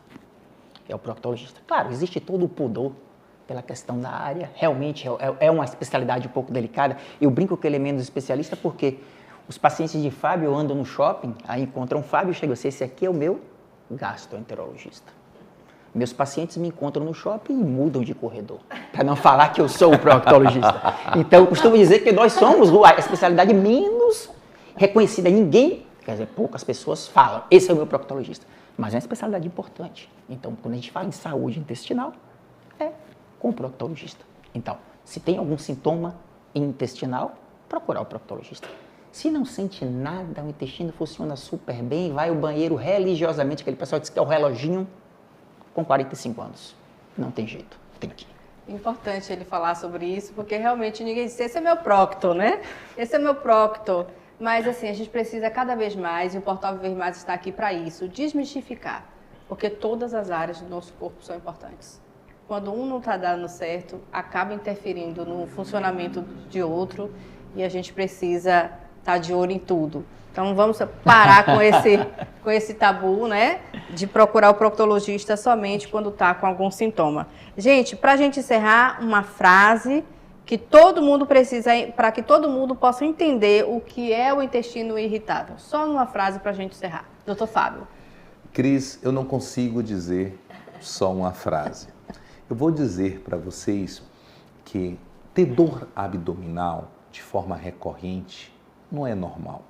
É o proctologista. Claro, existe todo o pudor pela questão da área, realmente é uma especialidade um pouco delicada. Eu brinco que ele é menos especialista porque os pacientes de Fábio andam no shopping, aí encontram Fábio e chegam assim, esse aqui é o meu gastroenterologista. Meus pacientes me encontram no shopping e mudam de corredor, para não falar que eu sou o proctologista. Então, eu costumo dizer que nós somos a especialidade menos reconhecida. Ninguém, quer dizer, poucas pessoas falam, esse é o meu proctologista. Mas é uma especialidade importante. Então, quando a gente fala em saúde intestinal, é com o proctologista. Então, se tem algum sintoma intestinal, procurar o proctologista. Se não sente nada, o intestino funciona super bem, vai ao banheiro religiosamente, aquele pessoal diz que é o reloginho, com 45 anos. Não tem jeito, tem que ir. Importante ele falar sobre isso, porque realmente ninguém diz, esse é meu procto, né? Esse é meu procto. Mas assim, a gente precisa cada vez mais, e o Portal Viver Mais está aqui para isso, desmistificar, porque todas as áreas do nosso corpo são importantes. Quando um não está dando certo, acaba interferindo no funcionamento de outro e a gente precisa estar de olho em tudo. Então vamos parar com esse tabu, né, de procurar o proctologista somente quando está com algum sintoma. Gente, para a gente encerrar, uma frase que todo mundo precisa, para que todo mundo possa entender o que é o intestino irritável. Só uma frase para a gente encerrar. Doutor Fábio. Cris, eu não consigo dizer só uma frase. Eu vou dizer para vocês que ter dor abdominal de forma recorrente não é normal.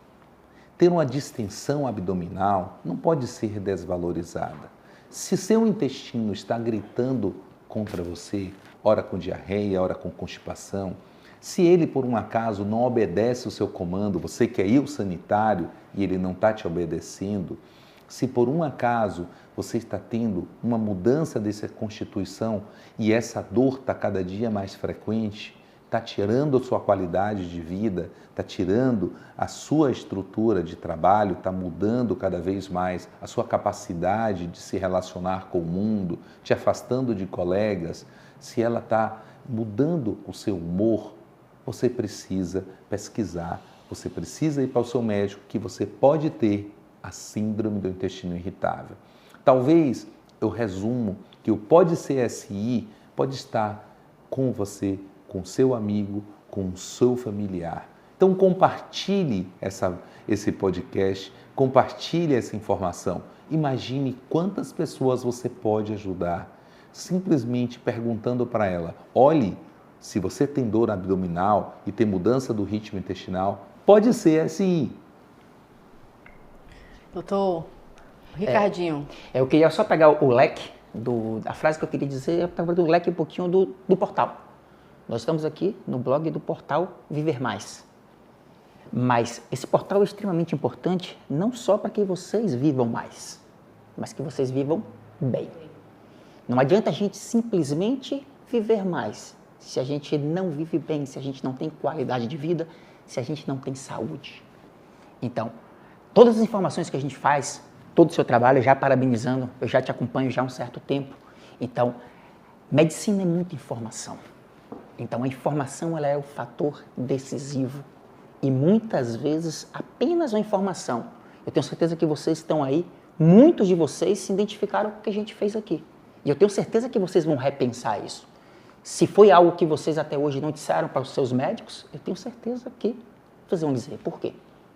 Ter uma distensão abdominal não pode ser desvalorizada. Se seu intestino está gritando contra você, ora com diarreia, ora com constipação, se ele por um acaso não obedece o seu comando, você quer ir ao sanitário e ele não está te obedecendo, se por um acaso você está tendo uma mudança dessa constituição e essa dor está cada dia mais frequente, está tirando a sua qualidade de vida, está tirando a sua estrutura de trabalho, está mudando cada vez mais a sua capacidade de se relacionar com o mundo, te afastando de colegas, se ela está mudando o seu humor, você precisa pesquisar, você precisa ir para o seu médico que você pode ter a síndrome do intestino irritável. Talvez eu resumo que o Pode Ser SI pode estar com você, com seu amigo, com o seu familiar. Então compartilhe esse podcast, compartilhe essa informação. Imagine quantas pessoas você pode ajudar simplesmente perguntando para ela, olhe, se você tem dor abdominal e tem mudança do ritmo intestinal, pode ser assim. Doutor Ricardinho. Eu queria só pegar o leque, da frase que eu queria dizer, eu pegar do leque um pouquinho do portal. Nós estamos aqui no blog do portal Viver Mais. Mas esse portal é extremamente importante, não só para que vocês vivam mais, mas que vocês vivam bem. Não adianta a gente simplesmente viver mais, se a gente não vive bem, se a gente não tem qualidade de vida, se a gente não tem saúde. Então, todas as informações que a gente faz, todo o seu trabalho, já parabenizando, eu já te acompanho já há um certo tempo. Então, medicina é muita informação. Então, a informação ela é o fator decisivo. E muitas vezes, apenas a informação. Eu tenho certeza que vocês estão aí, muitos de vocês se identificaram com o que a gente fez aqui. E eu tenho certeza que vocês vão repensar isso. Se foi algo que vocês até hoje não disseram para os seus médicos, eu tenho certeza que vocês vão dizer. Por quê?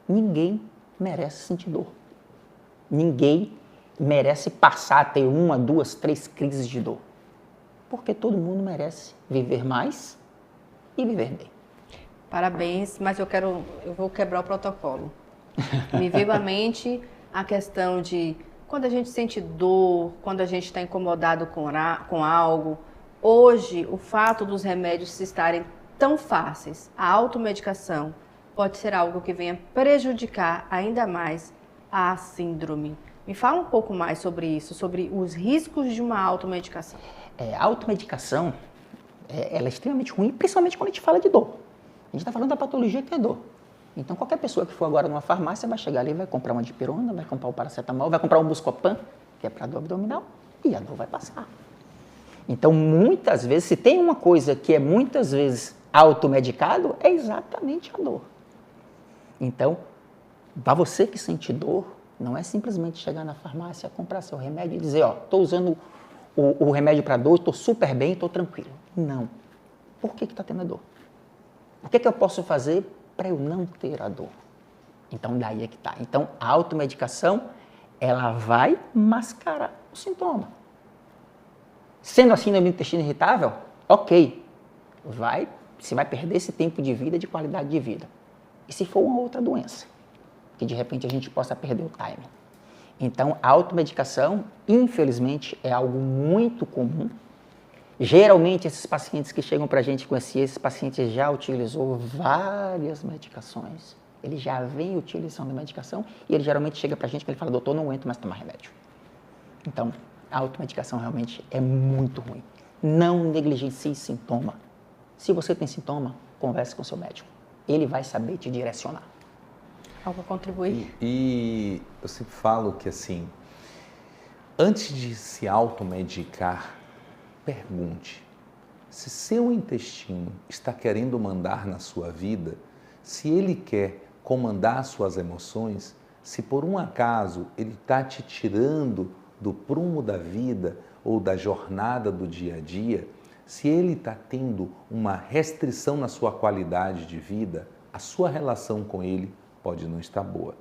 Ninguém merece sentir dor. Ninguém merece passar a ter 1, 2, 3 crises de dor. Porque todo mundo merece viver mais e viver bem. Parabéns, mas eu vou quebrar o protocolo. Me veio à mente a questão de quando a gente sente dor, quando a gente está incomodado com algo. Hoje, o fato dos remédios estarem tão fáceis, a automedicação pode ser algo que venha prejudicar ainda mais a síndrome. Me fala um pouco mais sobre isso, sobre os riscos de uma automedicação. A automedicação, ela é extremamente ruim, principalmente quando a gente fala de dor. A gente está falando da patologia que é dor. Então, qualquer pessoa que for agora numa farmácia vai chegar ali, vai comprar uma dipirona, vai comprar um paracetamol, vai comprar um Buscopan, que é para dor abdominal, e a dor vai passar. Então, muitas vezes, se tem uma coisa que é muitas vezes automedicado, é exatamente a dor. Então, para você que sente dor, não é simplesmente chegar na farmácia, comprar seu remédio e dizer, ó, estou usando o remédio para dor, estou super bem, estou tranquilo. Não. Por que está tendo a dor? O que eu posso fazer para eu não ter a dor? Então, daí é que está. Então, a automedicação, ela vai mascarar o sintoma. Sendo assim, síndrome do intestino irritável, ok, você vai perder esse tempo de vida, de qualidade de vida. E se for uma outra doença, que de repente a gente possa perder o time. Então, a automedicação, infelizmente, é algo muito comum. Geralmente, esses pacientes que chegam para a gente com esses pacientes já utilizou várias medicações. Ele já vem utilizando medicação e ele geralmente chega para a gente e ele fala, doutor, não aguento mais tomar remédio. Então, a automedicação realmente é muito ruim. Não negligencie sintoma. Se você tem sintoma, converse com seu médico. Ele vai saber te direcionar. Algo a contribuir? E eu sempre falo que assim, antes de se automedicar, pergunte se seu intestino está querendo mandar na sua vida, se ele quer comandar suas emoções, se por um acaso ele está te tirando do prumo da vida ou da jornada do dia a dia, se ele está tendo uma restrição na sua qualidade de vida, a sua relação com ele pode não estar boa.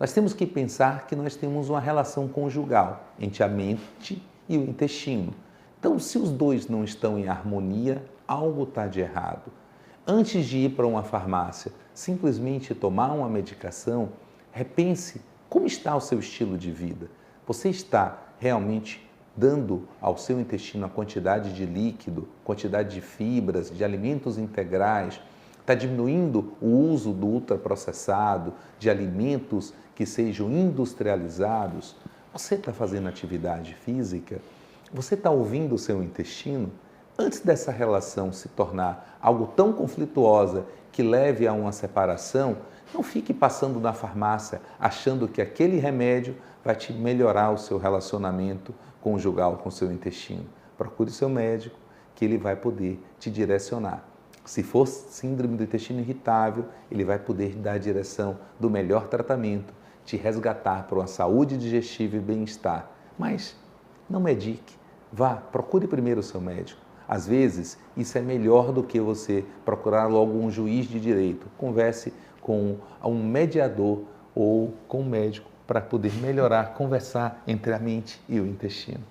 Nós temos que pensar que nós temos uma relação conjugal entre a mente e o intestino. Então, se os dois não estão em harmonia, algo está de errado. Antes de ir para uma farmácia, simplesmente tomar uma medicação, repense como está o seu estilo de vida. Você está realmente dando ao seu intestino a quantidade de líquido, quantidade de fibras, de alimentos integrais, está diminuindo o uso do ultraprocessado, de alimentos que sejam industrializados. Você está fazendo atividade física? Você está ouvindo o seu intestino? Antes dessa relação se tornar algo tão conflituosa que leve a uma separação, não fique passando na farmácia achando que aquele remédio vai te melhorar o seu relacionamento conjugal com o seu intestino. Procure o seu médico, que ele vai poder te direcionar. Se for síndrome do intestino irritável, ele vai poder dar a direção do melhor tratamento, te resgatar para uma saúde digestiva e bem-estar. Mas não medique. Vá, procure primeiro o seu médico. Às vezes, isso é melhor do que você procurar logo um juiz de direito. Converse com um mediador ou com um médico para poder melhorar, conversar entre a mente e o intestino.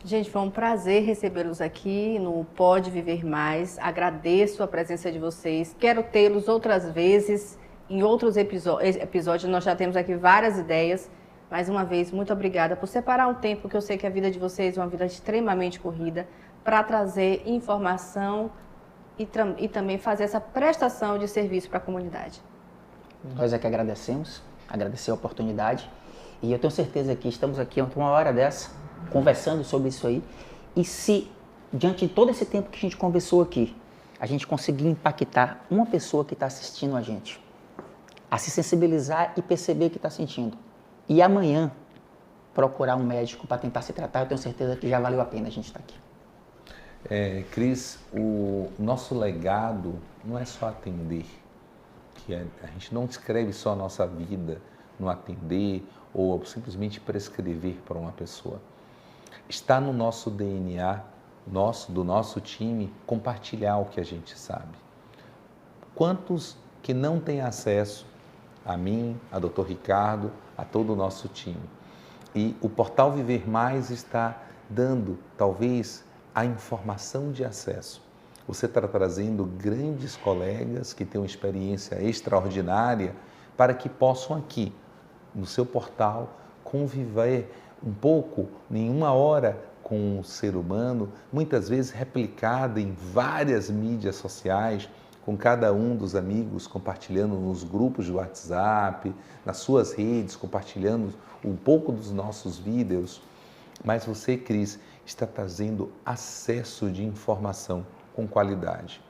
Gente, foi um prazer recebê-los aqui no Pode Viver Mais. Agradeço a presença de vocês. Quero tê-los outras vezes em outros episódios. Nós já temos aqui várias ideias. Mais uma vez, muito obrigada por separar um tempo, que eu sei que a vida de vocês é uma vida extremamente corrida, para trazer informação e também fazer essa prestação de serviço para a comunidade. Nós é que agradecemos, agradecer a oportunidade. E eu tenho certeza que estamos aqui uma hora dessa, conversando sobre isso aí. E se, diante de todo esse tempo que a gente conversou aqui, a gente conseguir impactar uma pessoa que está assistindo a gente, a se sensibilizar e perceber o que está sentindo, e amanhã procurar um médico para tentar se tratar, eu tenho certeza que já valeu a pena a gente estar aqui. Cris, o nosso legado não é só atender, a gente não escreve só a nossa vida no atender ou simplesmente prescrever para uma pessoa. Está no nosso DNA, do nosso time, compartilhar o que a gente sabe. Quantos que não têm acesso a mim, a Dr. Ricardo, a todo o nosso time? E o Portal Viver Mais está dando, talvez, a informação de acesso. Você está trazendo grandes colegas que têm uma experiência extraordinária para que possam aqui, no seu portal, conviver um pouco, em uma hora, com o ser humano, muitas vezes replicada em várias mídias sociais, com cada um dos amigos compartilhando nos grupos de WhatsApp, nas suas redes, compartilhando um pouco dos nossos vídeos. Mas você, Cris, está trazendo acesso de informação com qualidade,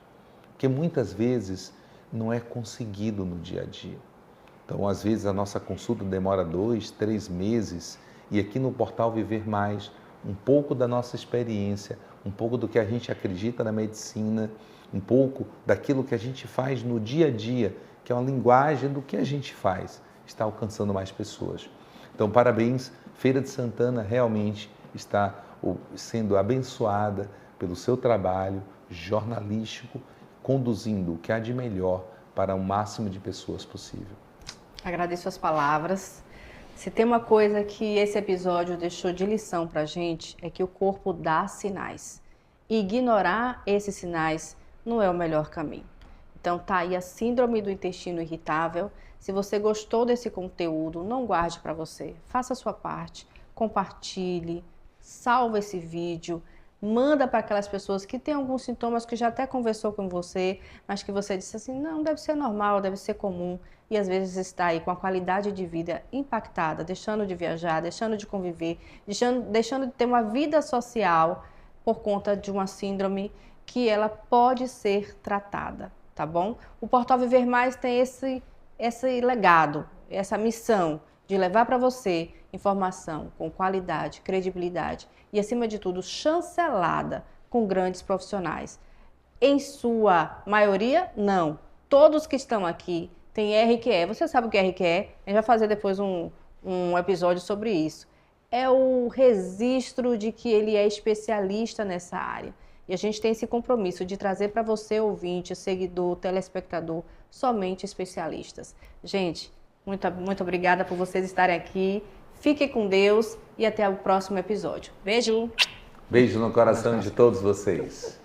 que muitas vezes não é conseguido no dia a dia. Então, às vezes, a nossa consulta demora 2, 3 meses e aqui no Portal Viver Mais, um pouco da nossa experiência, um pouco do que a gente acredita na medicina, um pouco daquilo que a gente faz no dia a dia, que é uma linguagem do que a gente faz, está alcançando mais pessoas. Então, parabéns, Feira de Santana realmente está sendo abençoada pelo seu trabalho jornalístico, conduzindo o que há de melhor para o máximo de pessoas possível. Agradeço as palavras. Se tem uma coisa que esse episódio deixou de lição para a gente, é que o corpo dá sinais. E ignorar esses sinais não é o melhor caminho. Então tá aí a síndrome do intestino irritável. Se você gostou desse conteúdo, não guarde para você. Faça a sua parte, compartilhe, salva esse vídeo, manda para aquelas pessoas que têm alguns sintomas que já até conversou com você, mas que você disse assim, não, deve ser normal, deve ser comum, e às vezes está aí com a qualidade de vida impactada, deixando de viajar, deixando de conviver, deixando de ter uma vida social por conta de uma síndrome que ela pode ser tratada, tá bom? O Portal Viver Mais tem esse legado, essa missão de levar para você informação com qualidade, credibilidade e, acima de tudo, chancelada com grandes profissionais. Em sua maioria, não. Todos que estão aqui têm RQE. Você sabe o que é RQE? A gente vai fazer depois um episódio sobre isso. É o registro de que ele é especialista nessa área. E a gente tem esse compromisso de trazer para você, ouvinte, seguidor, telespectador, somente especialistas. Gente, muito obrigada por vocês estarem aqui. Fiquem com Deus e até o próximo episódio. Beijo! Beijo no coração de todos vocês.